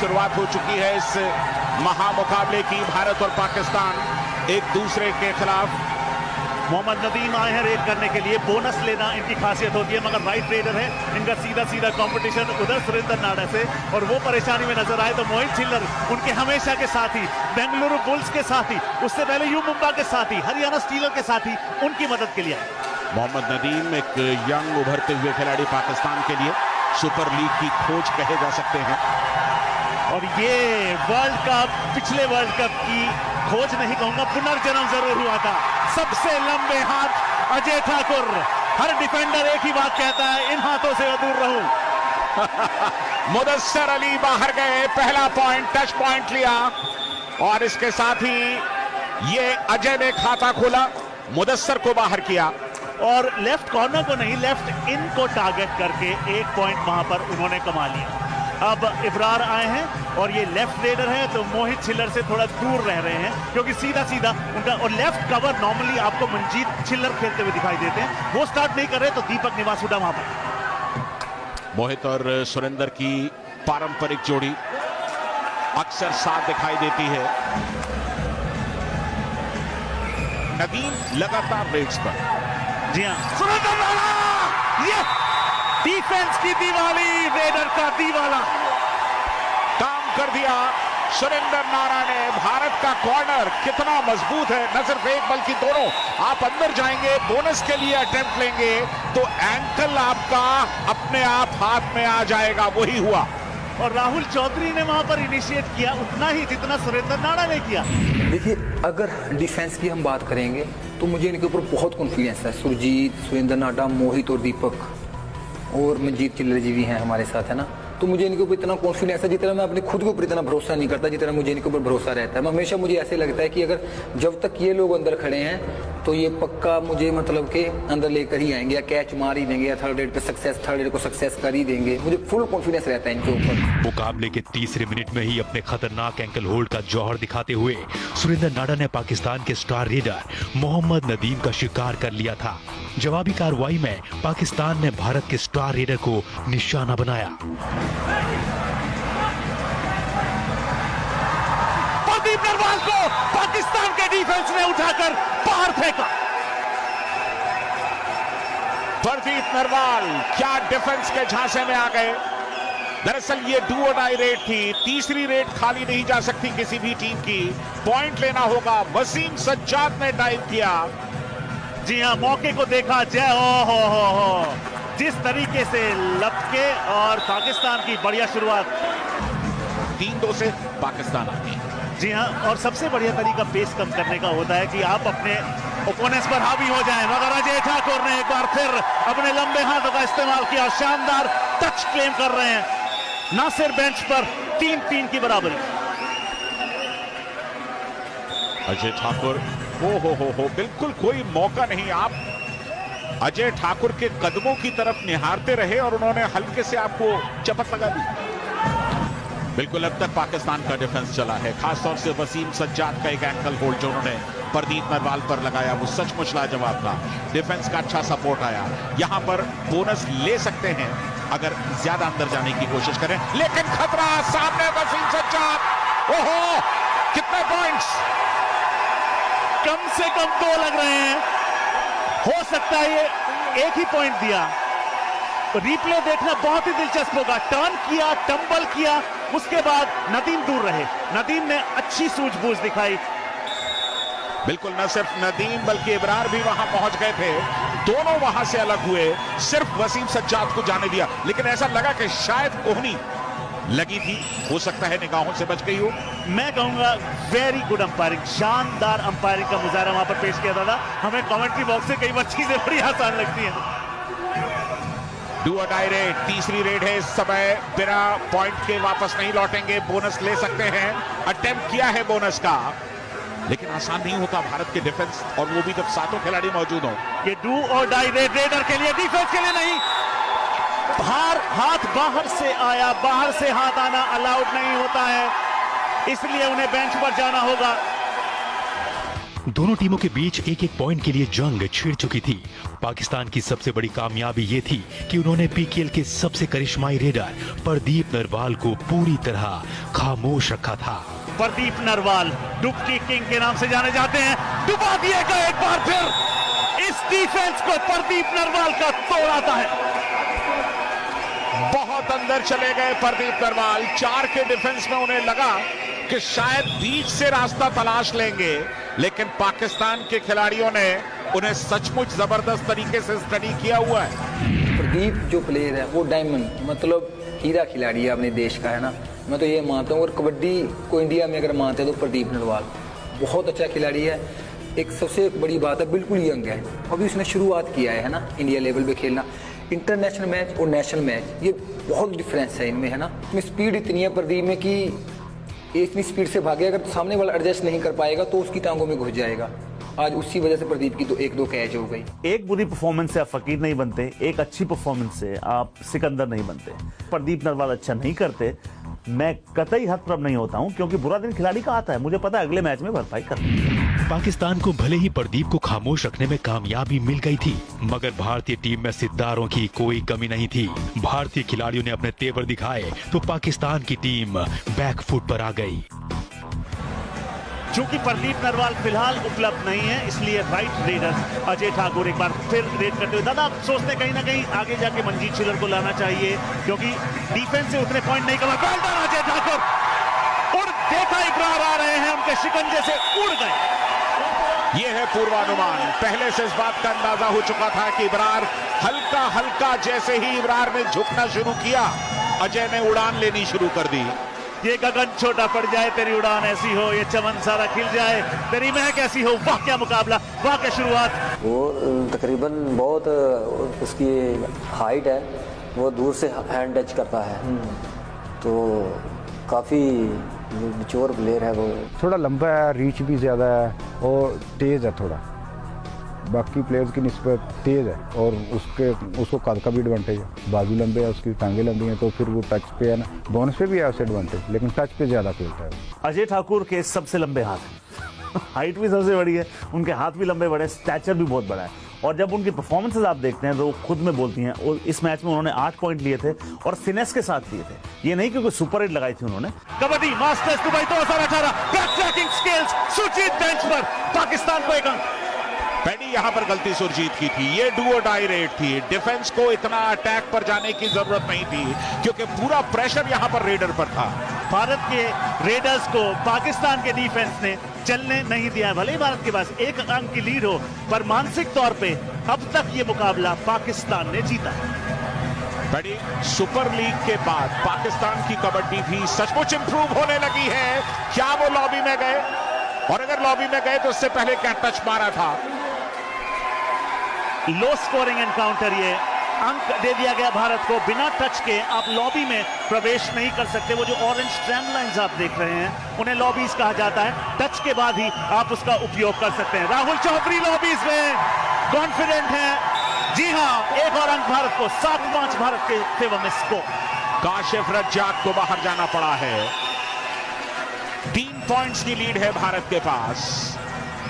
शुरुआत हो चुकी है इस महामुकाबले की। भारत और पाकिस्तान एक दूसरे के खिलाफ। मोहम्मद नदीम आए हैं रेड करने के लिए, बोनस लेना इनकी खासियत होती है, मगर राइट रेडर है, इनका सीधा सीधा कंपटीशन उधर सुरेंद्र नाडा से, और वो परेशानी में नजर आए तो मोहित छिल्लर उनके हमेशा के साथी, बेंगलुरु बुल्स के साथी, उससे पहले यू मुंबा के साथी, हरियाणा स्टीलर के साथी, उनकी मदद के लिए आए। मोहम्मद नदीम एक यंग उभरते हुए खिलाड़ी पाकिस्तान के लिए, सुपर लीग की खोज कहे जा सकते हैं। और ये वर्ल्ड कप, पिछले वर्ल्ड कप की खोज नहीं कहूंगा, पुनर्जन्म जरूर हुआ था। सबसे लंबे हाथ अजय ठाकुर, हर डिफेंडर एक ही बात कहता है, इन हाथों से दूर रहूं। मुदस्सर अली बाहर गए, पहला पॉइंट, टच पॉइंट लिया, और इसके साथ ही ये अजय ने खाता खोला, मुदस्सर को बाहर किया, और लेफ्ट कॉर्नर को नहीं, लेफ्ट इन को टारगेट करके एक पॉइंट वहां पर उन्होंने कमा लिया। अब इब्रार आए हैं और ये लेफ्ट रेडर है, तो मोहित छिल्लर से थोड़ा दूर रह रहे हैं, क्योंकि सीधा सीधा उनका, और लेफ्ट कवर नॉर्मली आपको मनजीत छिल्लर खेलते हुए दिखाई देते हैं, वो स्टार्ट नहीं कर रहे, तो दीपक निवासुडा वहां पर। मोहित और सुरेंद्र की पारंपरिक जोड़ी अक्सर साथ दिखाई देती है। नदीम लगातार रेड्स पर। जी हाँ, सुरेंद्र नाडा, ये डिफेंस की दिवाली, रेडर का दीवाला काम कर दिया सुरेंद्र नाडा ने। भारत का कॉर्नर कितना मजबूत है, न सिर्फ एक बल्कि दोनों। आप अंदर जाएंगे, बोनस के लिए अटेम्प्ट लेंगे, तो एंकल आपका अपने आप हाथ में आ जाएगा, वही हुआ। और राहुल चौधरी ने वहां पर इनिशिएट किया उतना ही जितना सुरेंद्र नाडा ने किया। देखिए, अगर डिफेंस की हम बात करेंगे तो मुझे इनके ऊपर बहुत कॉन्फिडेंस है। सुरजीत, सुरेंद्र नाडा, मोहित और दीपक, और मनजीत छिल्लर जी भी हैं हमारे साथ, है ना। तो मुझे इनके ऊपर इतना कॉन्फिडेंस है, जितना मैं अपने खुद के ऊपर इतना भरोसा नहीं करता, जितना मुझे इनके ऊपर भरोसा रहता है। मैं हमेशा, मुझे ऐसे लगता है कि अगर जब तक ये लोग अंदर खड़े हैं तो ये पक्का मुझे मतलब के अंदर लेकर ही आएंगे, या कैच मार ही देंगे, या थर्ड रेड पे सक्सेस, थर्ड रेड को सक्सेस कर ही देंगे। मुझे फुल कॉन्फिडेंस रहता है इनके ऊपर। मुकाबले के तीसरे मिनट में ही अपने खतरनाक एंकल होल्ड का जौहर दिखाते हुए सुरेंद्र नाडा ने पाकिस्तान के स्टार रेडर मोहम्मद नदीम का शिकार कर लिया था। जवाबी कार्रवाई में पाकिस्तान ने भारत के स्टार रेडर को निशाना बनाया। प्रदीप नरवाल को पाकिस्तान के डिफेंस ने उठाकर बाहर फेंका। प्रदीप नरवाल क्या डिफेंस के झांसे में आ गए। दरअसल ये डू और डाई रेड थी, तीसरी रेड खाली नहीं जा सकती किसी भी टीम की, पॉइंट लेना होगा। वसीम सज्जाद ने डाइव किया। जी हाँ, मौके को देखा, जय हो, जिस तरीके से लपके, और पाकिस्तान की बढ़िया शुरुआत। 3-2 से पाकिस्तान आती है। जी हाँ, और सबसे बढ़िया तरीका पेस कम करने का होता है कि आप अपने ओपोनेंट्स पर हावी हो जाएं, मगर अजय ठाकुर ने एक बार फिर अपने लंबे हाथों का इस्तेमाल किया, शानदार टच क्लेम कर रहे हैं। नासिर बेंच पर 3-3 की बराबरी। अजय ठाकुर, हो, बिल्कुल कोई मौका नहीं। आप अजय ठाकुर के कदमों की तरफ निहारते रहे और उन्होंने हल्के से आपको चपत लगा दी। बिल्कुल अब तक पाकिस्तान का डिफेंस चला है, खासतौर से वसीम सज्जाद का एक एंकल होल्ड जो उन्होंने प्रदीप नरवाल पर लगाया, वो सचमुच लाजवाब था। डिफेंस का अच्छा सपोर्ट आया। यहां पर बोनस ले सकते हैं अगर ज्यादा अंदर जाने की कोशिश करें, लेकिन खतरा सामने। वसीम सज्जाद, ओहो, कितने पॉइंट्स, कम से कम 2 लग रहे हैं, हो सकता है ये एक ही पॉइंट दिया। तो रिप्ले देखना बहुत ही दिलचस्प होगा। टर्न किया, टंबल किया, उसके बाद नदीम दूर रहे। नदीम ने अच्छी सूझबूझ दिखाई। बिल्कुल, न सिर्फ नदीम बल्कि इब्रार भी वहां पहुंच गए थे, दोनों वहां से अलग हुए, सिर्फ वसीम सज्जाद को जाने दिया। लेकिन ऐसा लगा कि शायद कोहनी लगी थी, हो सकता है निगाहों से बच गई हो। मैं कहूंगा वेरी गुड अंपायरिंग, शानदार अंपायरिंग का मुजाहरा वहां पर पेश किया था। हमें कमेंट्री बॉक्स से कई बार चीजें बड़ी आसान लगती हैं। डू और डाई रेड, तीसरी रेड है इस समय, बिना पॉइंट के वापस नहीं लौटेंगे, बोनस ले सकते हैं। अटेम्प्ट किया है बोनस का, लेकिन आसान नहीं होता भारत के डिफेंस, और वो भी जब सातों खिलाड़ी मौजूद हो। ये डू और डाई रेड, रेडर के लिए, डिफेंस के लिए नहीं। हाथ बाहर से आया, बाहर से हाथ आना अलाउड नहीं होता है, इसलिए उन्हें बेंच पर जाना होगा। दोनों टीमों के बीच एक एक पॉइंट के लिए जंग छिड़ चुकी थी। पाकिस्तान की सबसे बड़ी कामयाबी ये थी कि उन्होंने पीकेएल के सबसे करिश्माई रेडर प्रदीप नरवाल को पूरी तरह खामोश रखा था। प्रदीप नरवाल डुबकी किंग के नाम से जाने जाते हैं, डुबा दिएगा एक बार फिर। इस डिफेंस को प्रदीप नरवाल का तोड़ आता है। बहुत अंदर चले गए प्रदीप नरवाल। 4 के डिफेंस में उन्हें लगा कि शायद बीच से रास्ता तलाश लेंगे, लेकिन पाकिस्तान के खिलाड़ियों ने उन्हें सचमुच जबरदस्त तरीके से स्टडी किया हुआ है। प्रदीप जो प्लेयर है वो डायमंड मतलब हीरा खिलाड़ी है अपने देश का, है ना। मैं तो ये मानता हूँ, और कबड्डी को इंडिया में अगर मानते हैं तो प्रदीप नरवाल बहुत अच्छा खिलाड़ी है। एक सबसे बड़ी बात है, बिल्कुल यंग है, अभी उसने शुरुआत किया है ना इंडिया लेवल पे खेलना। इंटरनेशनल मैच और नेशनल मैच ये बहुत डिफरेंस है इनमें, है ना। इसमें स्पीड इतनी है प्रदीप में कि ये इतनी स्पीड से भागेगा, अगर सामने वाला एडजस्ट नहीं कर पाएगा तो उसकी टांगों में घुस जाएगा। आज उसी वजह से प्रदीप की तो 1-2 कैच हो गई। एक बुरी परफॉर्मेंस से आप फकीर नहीं बनते, एक अच्छी परफॉर्मेंस से आप सिकंदर नहीं बनते। प्रदीप नरवाल अच्छा नहीं करते, मैं कतई हतप्रभ नहीं होता हूं, क्योंकि बुरा दिन खिलाड़ी का आता है, मुझे पता है अगले मैच में भरपाई करना। पाकिस्तान को भले ही प्रदीप को खामोश रखने में कामयाबी मिल गई थी, मगर भारतीय टीम में सितारों की कोई कमी नहीं थी। भारतीय खिलाड़ियों ने अपने तेवर दिखाए तो पाकिस्तान की टीम बैकफुट पर आ गई। चूंकि प्रदीप नरवाल फिलहाल उपलब्ध नहीं है, इसलिए राइट रेडर अजय ठाकुर एक बार फिर रेड करते हुए, दादा आप सोचते कहीं ना कहीं आगे जाके मनजीत छिल्लर को लाना चाहिए, क्योंकि डिफेंस से उतने पॉइंट नहीं कमा। अजय ठाकुर उड़ देखा, इब्रार आ रहे हैं, उनके शिकंजे से उड़ गए। ये है पूर्वानुमान। पहले से इस बात का अंदाजा हो चुका था कि इब्रार हल्का हल्का, जैसे ही इब्रार ने झुकना शुरू किया, अजय ने उड़ान लेनी शुरू कर दी। ये गगन छोटा पड़ जाए तेरी उड़ान ऐसी हो, ये चमन सारा खिल जाए तेरी महक ऐसी हो। वाह क्या मुकाबला, वाह क्या शुरुआत। वो तकरीबन बहुत उसकी हाइट है, वो दूर से हैंड टच करता है, तो काफ़ी मैच्योर प्लेयर है वो। थोड़ा लंबा है, रीच भी ज़्यादा है और तेज़ है थोड़ा, बाकी प्लेयर्स की निस्बत तेज़ है, और उसको कद का भी एडवांटेज है। बाजू लंबे है, उसकी टांगे लंबी हैं, तो फिर वो टच पे है ना, बोनस पे भी है उससे एडवांटेज, लेकिन टच पे ज़्यादा खेलता है। अजय ठाकुर के सबसे लंबे हाथ हाइट भी सबसे बड़ी है, उनके हाथ भी लंबे बड़े, स्टैचर भी बहुत बड़ा है, और जब उनकी परफॉर्मेंसेस आप देखते हैं तो वो खुद में बोलती हैं। और इस मैच में उन्होंने 8 पॉइंट लिए थे और फिनेस के साथ लिए थे, ये नहीं क्योंकि सुपर हिट लगाई थी उन्होंने। Kabaddi masters Dubai 2018 back tracking skills, Surjeet bench पर, पाकिस्तान को 1 अंक। पैडी यहां पर गलती सुरजीत की थी, ये डू और डाई रेड थी। डिफेंस को इतना अटैक पर जाने की जरूरत नहीं थी, क्योंकि पूरा प्रेशर यहां पर रेडर पर था। भारत के रेडर्स को पाकिस्तान के डिफेंस ने चलने नहीं दिया। भले ही भारत के पास 1 अंक की लीड हो, पर मानसिक तौर पे अब तक ये मुकाबला पाकिस्तान ने जीता। बड़ी सुपर लीग के बाद पाकिस्तान की कबड्डी भी सचमुच इंप्रूव होने लगी है। क्या वो लॉबी में गए? और अगर लॉबी में गए तो उससे पहले क्या टच मारा था? लो स्कोरिंग एनकाउंटर, ये अंक दे दिया गया भारत को। बिना टच के आप लॉबी में प्रवेश नहीं कर सकते। वो जो ऑरेंज स्ट्रैंड लाइंस आप देख रहे हैं, उन्हें लॉबीज कहा जाता है। टच के बाद ही आप उसका उपयोग कर सकते हैं। राहुल चौधरी लॉबीज में कॉन्फिडेंट हैं। जी हां, 1 और अंक भारत को, 7-5 भारत के फेवर में स्कोर। काशिफ रज्जाक को बाहर जाना पड़ा है। 3 पॉइंट्स की लीड है भारत के पास,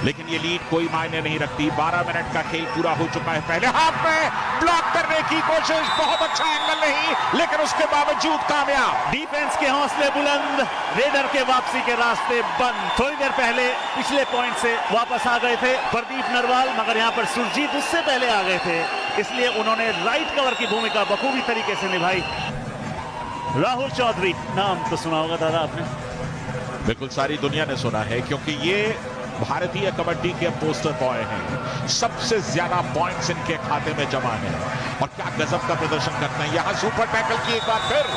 लेकिन ये लीड कोई मायने नहीं रखती। 12 मिनट का खेल पूरा हो चुका है। पहले हाफ में ब्लॉक करने की कोशिश, बहुत अच्छा एंगल नहीं, लेकिन उसके बावजूद कामयाब। डिफेंस के हौसले बुलंद, रेडर के वापसी के रास्ते बंद। थोड़ी देर पहले पिछले पॉइंट से वापस आ गए थे प्रदीप नरवाल, मगर यहां पर सुरजीत उससे पहले आ गए थे, इसलिए उन्होंने राइट कवर की भूमिका बखूबी तरीके से निभाई। राहुल चौधरी, नाम तो सुना होगा दादा आपने? बिल्कुल, सारी दुनिया ने सुना है, क्योंकि ये भारतीय कबड्डी के पोस्टर बॉय हैं। सबसे ज्यादा पॉइंट्स इनके खाते में जमा है, और क्या गजब का प्रदर्शन करते हैं। यहां सुपर टैकल की एक बार फिर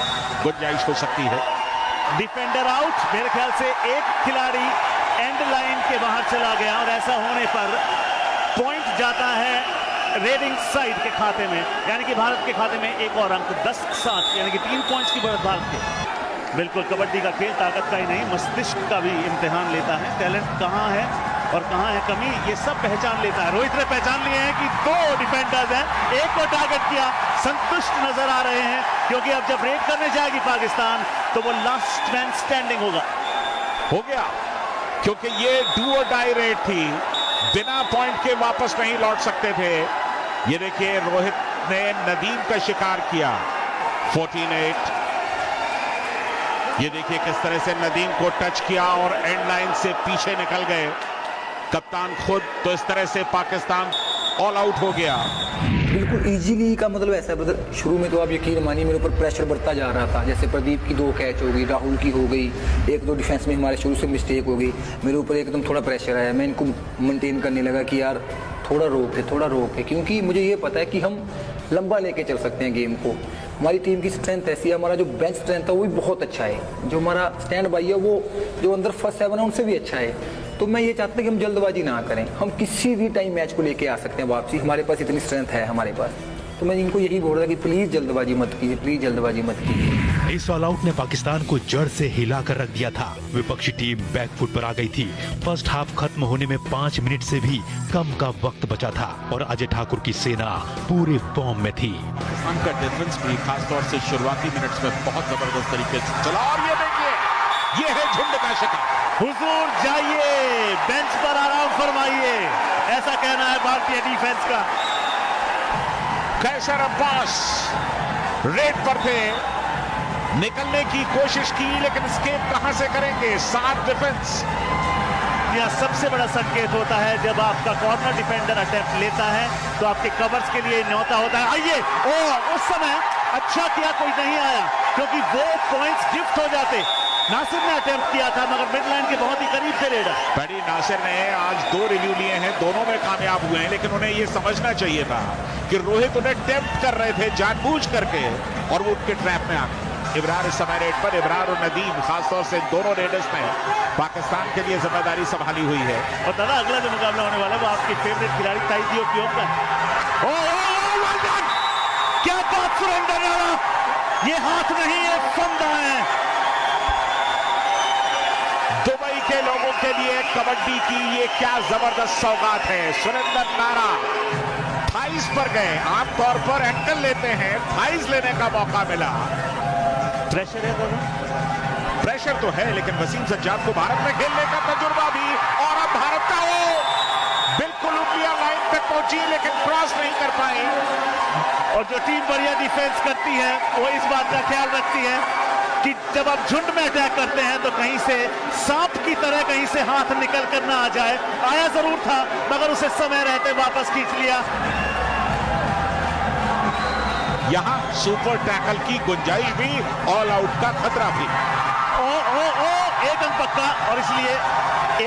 गुंजाइश हो सकती है। डिफेंडर आउट, मेरे ख्याल से एक खिलाड़ी एंड लाइन के बाहर चला गया, और ऐसा होने पर पॉइंट जाता है रेडिंग साइड के खाते में, यानी कि भारत के खाते में 1 और अंक। 10-7 यानी कि 3 पॉइंट्स की बढ़त भारत के। बिल्कुल, कबड्डी का खेल ताकत का ही नहीं, मस्तिष्क का भी इम्तिहान लेता है। टैलेंट कहाँ है और कहाँ है कमी, ये सब पहचान लेता है। रोहित ने पहचान लिए हैं कि 2 डिफेंडर्स हैं, एक को टारगेट किया, संतुष्ट नजर आ रहे हैं, क्योंकि अब जब रेड करने जाएगी पाकिस्तान तो वो लास्ट मैन स्टैंडिंग होगा। हो गया क्योंकि ये डू और डाई रेड थी, बिना पॉइंट के वापस नहीं लौट सकते थे। ये देखिए रोहित ने नदीम का शिकार किया। 14-8। ये देखिए किस तरह से नदीम को टच किया और एंड लाइन से पीछे निकल गए कप्तान खुद। तो इस तरह से पाकिस्तान ऑल आउट हो गया। बिल्कुल इजीली का मतलब ऐसा है ब्रदर, शुरू में तो आप यकीन मानिए मेरे ऊपर प्रेशर बढ़ता जा रहा था। जैसे प्रदीप की 2 कैच हो गई, राहुल की हो गई, 1-2 डिफेंस में हमारे शुरू से मिस्टेक हो गई, मेरे ऊपर एकदम थोड़ा प्रेशर आया। मैं इनको मेंटेन करने लगा कि यार थोड़ा रोक है, क्योंकि मुझे ये पता है कि हम लंबा लेके चल सकते हैं गेम को। हमारी टीम की स्ट्रेंथ ऐसी है, हमारा जो बेंच स्ट्रेंथ है वो भी बहुत अच्छा है, जो हमारा स्टैंड बाई है वो जो अंदर फर्स्ट 7 है उनसे भी अच्छा है। तो मैं ये चाहता हूँ कि हम जल्दबाजी ना करें, हम किसी भी टाइम मैच को लेके आ सकते हैं वापसी, हमारे पास इतनी स्ट्रेंथ है हमारे पास। तो मैं इनको यही बोल रहा कि प्लीज़ जल्दबाजी मत कीजिए, प्लीज़ जल्दबाजी मत कीजिए। इस ऑल आउट ने पाकिस्तान को जड़ से हिलाकर रख दिया था। विपक्षी टीम बैकफुट पर आ गई थी। फर्स्ट हाफ खत्म होने में 5 मिनट से भी कम का वक्त बचा था और अजय ठाकुर की सेना पूरे फॉर्म में थी। पाकिस्तान का डिफेंस भी खासतौर से शुरुआती मिनट्स में बहुत जबरदस्त तरीके से चला। और ये देखिए, ये है झुंड का शिकार। हुजूर जाइए, बेंच पर आराम फरमाइए, ऐसा कहना है भारतीय डिफेंस का। कैसर अब्बास रेड पर थे, निकलने की कोशिश की लेकिन एस्केप कहां से करेंगे। 7 डिफेंस। यह सबसे बड़ा संकेत होता है जब आपका कॉर्नर डिफेंडर अटेम्प्ट लेता है तो आपके कवर्स के लिए न्योता होता है आइए। ओ उस समय अच्छा किया कोई नहीं आया, क्योंकि वो पॉइंट्स गिफ्ट हो जाते। नासिर ने अटेम्प्ट किया था मगर मिड लाइन के बहुत ही करीब थे रेडर। पैडी नासिर ने आज 2 रिव्यू लिए हैं, दोनों में कामयाब हुए हैं, लेकिन उन्हें यह समझना चाहिए था कि रोहित उन्हें टेम्प्ट कर रहे थे जानबूझ करके और वो उनके ट्रैप में आ गए। इब्रार इस समय रेड पर, इब्रार और नदीम खासतौर से दोनों रेडर्स ने पाकिस्तान के लिए जिम्मेदारी संभाली हुई है। और दादा अगला जो मुकाबला होने वाला है वो आपके फेवरेट खिलाड़ी ताइदियो की का है। क्या बात सुरेंद्र नाड़ा, ये हाथ नहीं है फंदा है। दुबई के लोगों के लिए कबड्डी की ये क्या जबरदस्त सौगात है। सुरेंद्र नाड़ा थाइस पर गए, आमतौर पर एंकल लेते हैं, थाइस लेने का मौका मिला। प्रेशर है दोनों, प्रेशर तो है, लेकिन वसीम सज्जाद को भारत में खेलने का तजुर्बा भी। और अब भारत का वो बिल्कुल उंगलियां लाइन तक पहुंची लेकिन क्रॉस नहीं कर पाए। और जो टीम बढ़िया डिफेंस करती है वो इस बात का ख्याल रखती है कि जब आप झुंड में अटैक करते हैं तो कहीं से सांप की तरह कहीं से हाथ निकल कर ना आ जाए। आया जरूर था मगर उसे समय रहते वापस खींच लिया। यहां सुपर टैकल की गुंजाइश भी, ऑल आउट का खतरा भी। एक अंक पक्का और इसलिए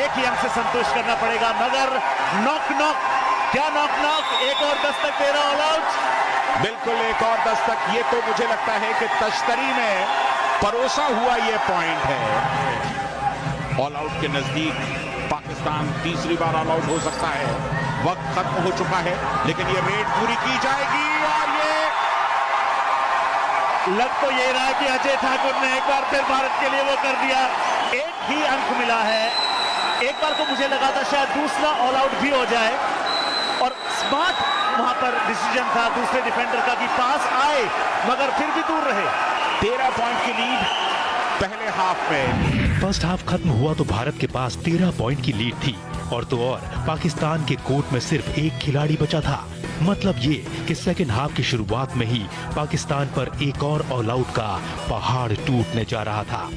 एक ही अंक से संतुष्ट करना पड़ेगा। मगर नॉक क्या नॉक एक और दस्तक दे रहा ऑल आउट। बिल्कुल एक और दस्तक। ये तो मुझे लगता है कि तश्तरी में परोसा हुआ ये पॉइंट है। ऑल आउट के नजदीक पाकिस्तान तीसरी बार ऑल आउट हो सकता है। वक्त खत्म हो चुका है लेकिन ये रेड पूरी की जाएगी। और ये लग तो ये रहा है कि अजय ठाकुर ने एक बार फिर भारत के लिए वो कर दिया। एक ही अंक मिला है। एक बार तो मुझे लगा था शायद दूसरा ऑल आउट भी हो जाए और स्मार्ट वहां पर डिसीजन था दूसरे डिफेंडर का कि पास आए मगर फिर भी दूर रहे। 13 पॉइंट की लीड पहले हाफ में। फर्स्ट हाफ खत्म हुआ तो भारत के पास 13 पॉइंट की लीड थी और तो और पाकिस्तान के कोर्ट में सिर्फ एक खिलाड़ी बचा था। मतलब ये कि सेकेंड हाफ की शुरुआत में ही पाकिस्तान पर एक और ऑल आउट का पहाड़ टूटने जा रहा था।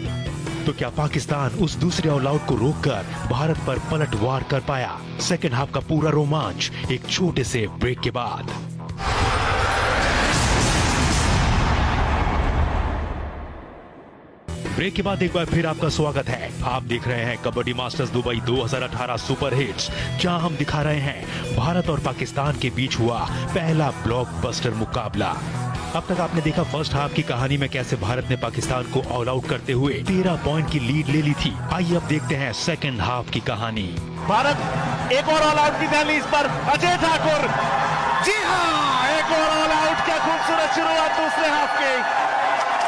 तो क्या पाकिस्तान उस दूसरे ऑल आउट को रोककर भारत पर पलटवार कर पाया? सेकेंड हाफ का पूरा रोमांच एक छोटे से ब्रेक के बाद। ब्रेक के बाद एक बार फिर आपका स्वागत है। आप देख रहे हैं kabaddi masters Dubai 2018 super hits, जहां हम दिखा रहे हैं भारत और पाकिस्तान के बीच हुआ पहला ब्लॉकबस्टर मुकाबला। अब तक आपने देखा फर्स्ट हाफ की कहानी में कैसे भारत ने पाकिस्तान को ऑल आउट करते हुए 13 पॉइंट की लीड ले ली थी। आइए अब देखते हैं सेकेंड हाफ की कहानी। भारत एक और ऑल आउट की दहलीज पर, अजय ठाकुर, जी हाँ एक और ऑल आउट। क्या खूबसूरत शुरुआत दूसरे हाफ की।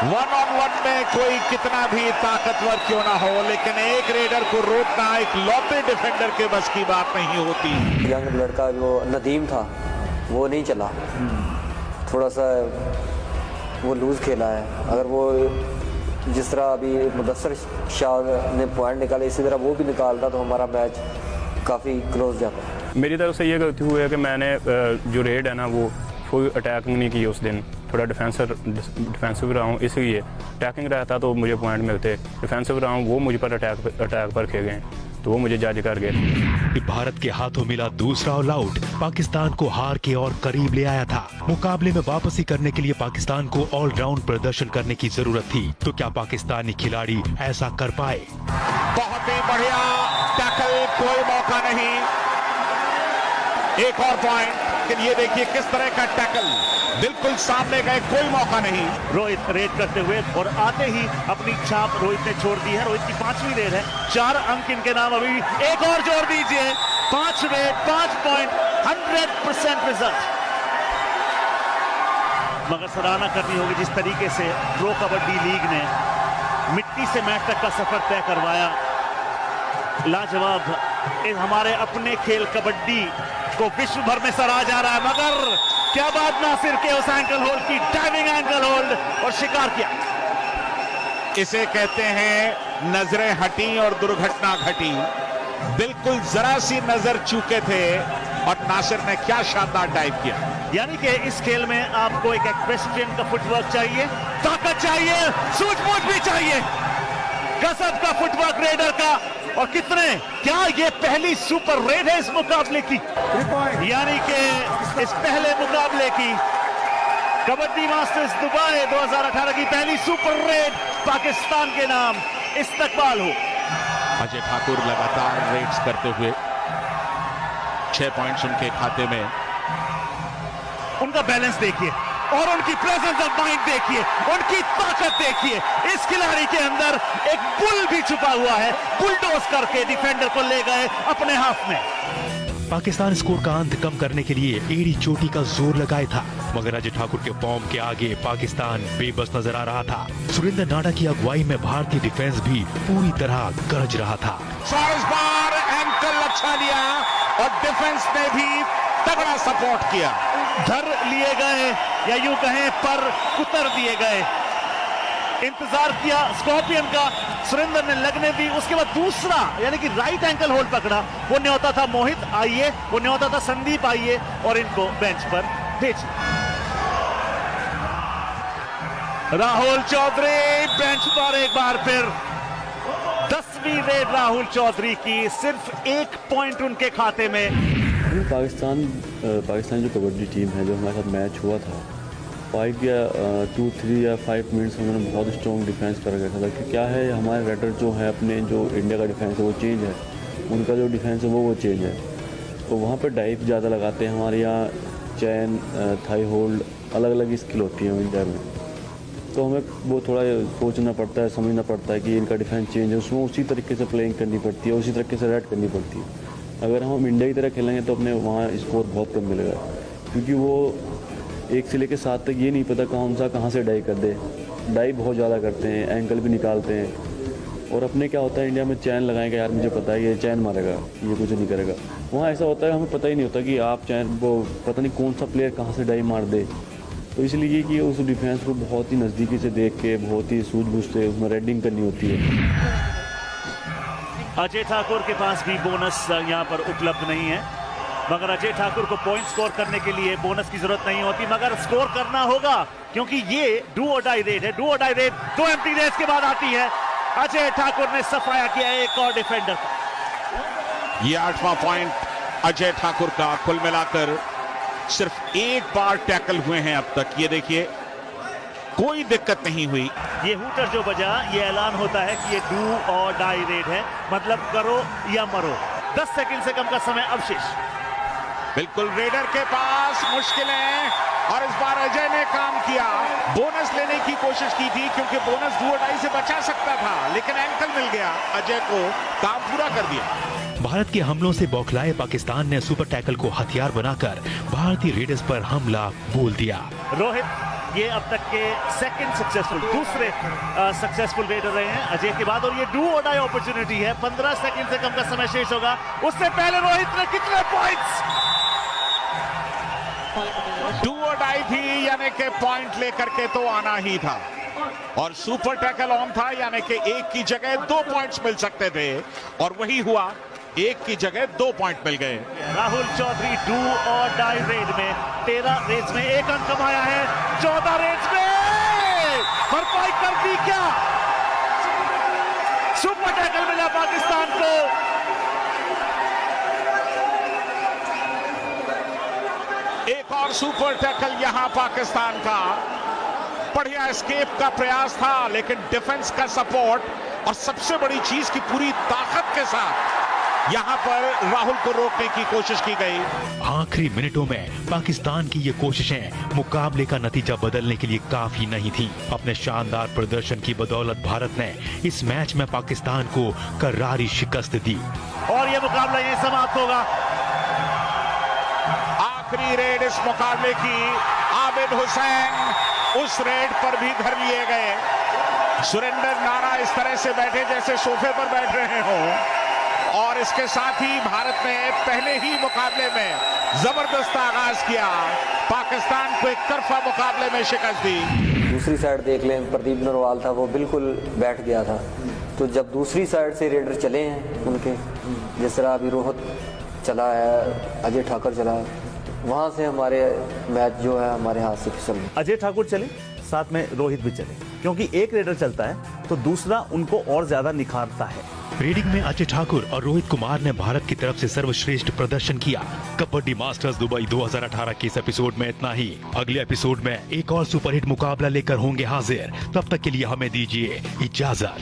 1-on-1 में कोई कितना भी ताकतवर क्यों ना हो लेकिन एक रेडर को रोकना एक लौते डिफेंडर के बस की बात नहीं होती। यंग लड़का जो नदीम था वो नहीं चला, थोड़ा सा वो लूज खेला है। अगर वो जिस तरह अभी मुदस्सर शाह ने पॉइंट निकाले इसी तरह वो भी निकालता तो हमारा मैच काफ़ी क्लोज जाता। मेरी तरफ से ये गलती हुई है कि मैंने जो रेड है ना वो कोई अटैकिंग नहीं की उस दिन, थोड़ा डिफेंसिव रहा हूँ, इसलिए अटैकिंग रहता तो मुझे पॉइंट मिलते, डिफेंसिव रहा हूँ वो मुझे पर अटैक पर खे गए तो वो मुझे जज कर गए। भारत के हाथों मिला दूसरा ऑल आउट पाकिस्तान को हार के और करीब ले आया था। मुकाबले में वापसी करने के लिए पाकिस्तान को ऑलराउंड प्रदर्शन करने की जरूरत थी, तो क्या पाकिस्तानी खिलाड़ी ऐसा कर पाए? बहुत ही बढ़िया टैकल, कोई मौका नहीं, एक और पॉइंट। लेकिन ये देखिए किस तरह का टैकल, बिल्कुल सामने गए, कोई मौका नहीं। रोहित रेड करते हुए और आते ही अपनी छाप रोहित ने छोड़ दी है। रोहित की 5वीं रेड है, 4 अंक इनके नाम। अभी एक और जोड़ दीजिए, 5 रेड, 5 पॉइंट, 100% रिजल्ट। मगर सराहना करनी होगी जिस तरीके से प्रो कबड्डी लीग ने मिट्टी से मैच तक का सफर तय करवाया। लाजवाब हमारे अपने खेल कबड्डी को विश्व भर में सराहा जा रहा है। मगर क्या बात नासिर के उस एंकल होल्ड की, डाइविंग एंकल होल्ड, और शिकार किया। इसे कहते हैं नजरें हटी और दुर्घटना घटी। बिल्कुल जरा सी नजर चूके थे और नासिर ने क्या शानदार डाइव किया। यानी कि इस खेल में आपको एक एक्वेस्ट्रियन का फुटवर्क चाहिए, ताकत चाहिए, सूझबूझ भी चाहिए, गजब का फुटवर्क रेडर का। और कितने, क्या ये पहली सुपर रेड है इस मुकाबले की? यानी कि इस पहले मुकाबले की कबड्डी मास्टर्स दुबई 2018 की पहली सुपर रेड पाकिस्तान के नाम इस्तकबाल हो। अजय ठाकुर लगातार रेड्स करते हुए 6 पॉइंट्स उनके खाते में। उनका बैलेंस देखिए और उनकी प्रेजेंस ऑफ माइंड देखिए, उनकी ताकत देखिए। इस खिलाड़ी के अंदर एक बुल भी छुपा हुआ है, बुलडोज करके डिफेंडर को ले गए अपने हाथ में। पाकिस्तान स्कोर का अंत कम करने के लिए एड़ी चोटी का जोर लगाया था, मगर अजय ठाकुर के फॉर्म के आगे पाकिस्तान बेबस नजर आ रहा था। सुरेंद्र नाडा की अगुवाई में भारतीय डिफेंस भी पूरी तरह गरज रहा था। इस बार एंकल अच्छा लिया और डिफेंस ने भी तगड़ा सपोर्ट किया। धर लिए गए या यूं कहें पर कुतर दिए गए। इंतजार किया स्कॉर्पियन का, सुरेंद्र ने लगने दी। उसके बाद दूसरा यानी कि राइट एंकल होल्ड पकड़ा, वो न्योता था मोहित आइए, वो न्योता था संदीप आइए और इनको बेंच पर भेजिए। राहुल चौधरी बेंच पर एक बार फिर। 10वीं रेड राहुल चौधरी की, सिर्फ 1 पॉइंट उनके खाते में। पाकिस्तान जो कबड्डी टीम है, जो हमारे साथ मैच हुआ था, 5 या 2-3 या 5 मिनट्स उन्होंने बहुत स्ट्रॉन्ग डिफेंस कर रखा था। कि क्या है, हमारे रेडर जो है अपने जो इंडिया का डिफेंस है वो चेंज है, उनका जो डिफेंस है वो चेंज है। तो वहाँ पर डाइव ज़्यादा लगाते हैं। हमारे यहाँ चैन, थाई होल्ड, अलग अलग स्किल होती है इंडिया में। तो हमें वो थोड़ा सोचना पड़ता है, समझना पड़ता है कि इनका डिफेंस चेंज है, उसमें उसी तरीके से प्लेइंग करनी पड़ती है, उसी तरीके से रेड करनी पड़ती है। अगर हम इंडिया की तरह खेलेंगे तो अपने वहाँ स्कोर बहुत कम मिलेगा, क्योंकि वो 1 से लेकर 7 तक ये नहीं पता कहाँ से डाइव कर दे। डाइव बहुत ज़्यादा करते हैं, एंकल भी निकालते हैं। और अपने क्या होता है, इंडिया में चैन लगाएंगे, यार मुझे पता है ये चैन मारेगा, ये कुछ नहीं करेगा। वहाँ ऐसा होता है, हमें पता ही नहीं होता कि आप चैन, वो पता नहीं कौन सा प्लेयर कहाँ से डाइव मार दे। तो इसलिए कि उस डिफेंस को बहुत ही नज़दीकी से देख के, बहुत ही सूझबूझ से उसमें रेडिंग करनी होती है। अजय ठाकुर के पास भी बोनस यहां पर उपलब्ध नहीं है, मगर अजय ठाकुर को पॉइंट स्कोर करने के लिए बोनस की जरूरत नहीं होती, मगर स्कोर करना होगा क्योंकि ये डू और डाई रेड है। डू और डाई रेड 2 एम्प्टी रेड्स के बाद आती है। अजय ठाकुर ने सफाया किया एक और डिफेंडर। ये 8वां पॉइंट अजय ठाकुर का। कुल मिलाकर सिर्फ 1 बार टैकल हुए हैं अब तक। ये देखिए कोई दिक्कत नहीं हुई। ये हूटर जो बजा, ये ऐलान होता है कि ये डू और डाई रेड है, मतलब करो या मरो। 10 सेकंड से कम का समय अवशेष। बिल्कुल रेडर के पास मुश्किलें, और इस बार अजय ने काम किया। बोनस लेने की कोशिश की थी क्योंकि बोनस डू और डाई से बचा सकता था, लेकिन एंकल मिल गया। अजय को काम पूरा कर दिया। भारत के हमलों से बौखलाए पाकिस्तान ने सुपर टैकल को हथियार बनाकर भारतीय रेडर्स पर हमला बोल दिया। रोहित ये अब तक के दूसरे सक्सेसफुल रेडर रहे हैं अजय के बाद, और ये डू और डाई अपॉर्चुनिटी है। 15 सेकंड से कम का समय शेष होगा। उससे पहले रोहित ने कितने पॉइंट्स? डू और डाई थी, यानी कि पॉइंट लेकर के तो आना ही था। और सुपर टैकल ऑन था, यानी कि एक की जगह 2 पॉइंट्स मिल सकते थे और वही हुआ, एक की जगह 2 पॉइंट मिल गए। राहुल चौधरी डू और डाई रेड में 13 रेस में 1 अंक कमाया है, 14 रेस में भरपाई कर दी क्या? सुपर टैकल मिला पाकिस्तान को। एक और सुपर टैकल यहां पाकिस्तान का। बढ़िया एस्केप का प्रयास था, लेकिन डिफेंस का सपोर्ट और सबसे बड़ी चीज की पूरी ताकत के साथ यहां पर राहुल को रोकने की कोशिश की गई। आखिरी मिनटों में पाकिस्तान की ये कोशिशें मुकाबले का नतीजा बदलने के लिए काफी नहीं थी। अपने शानदार प्रदर्शन की बदौलत भारत ने इस मैच में पाकिस्तान को करारी शिकस्त दी और ये मुकाबला यहीं समाप्त होगा। आखिरी रेड इस मुकाबले की, आबिद हुसैन उस रेड पर भी धर लिए गए। सुरेंद्र नाडा इस तरह से बैठे जैसे सोफे पर बैठ रहे हों, और इसके साथ ही भारत ने पहले ही मुकाबले में जबरदस्त आगाज किया, पाकिस्तान को एक तरफा मुकाबले में शिकस्त दी। दूसरी साइड देख लें, प्रदीप नरवाल था, वो बिल्कुल बैठ गया था। तो जब दूसरी साइड से रेडर चले हैं उनके, जिस तरह अभी रोहित चला है, अजय ठाकुर चला है, वहाँ से हमारे मैच जो है हमारे हाथ से फिसल गए। अजय ठाकुर चले, साथ में रोहित भी चले, क्योंकि एक रेडर चलता है तो दूसरा उनको और ज्यादा निखारता है। रेडिंग में अजय ठाकुर और रोहित कुमार ने भारत की तरफ से सर्वश्रेष्ठ प्रदर्शन किया। कबड्डी मास्टर्स दुबई 2018 के इस एपिसोड में इतना ही। अगले एपिसोड में एक और सुपरहिट मुकाबला लेकर होंगे हाजिर। तब तक के लिए हमें दीजिए इजाजत।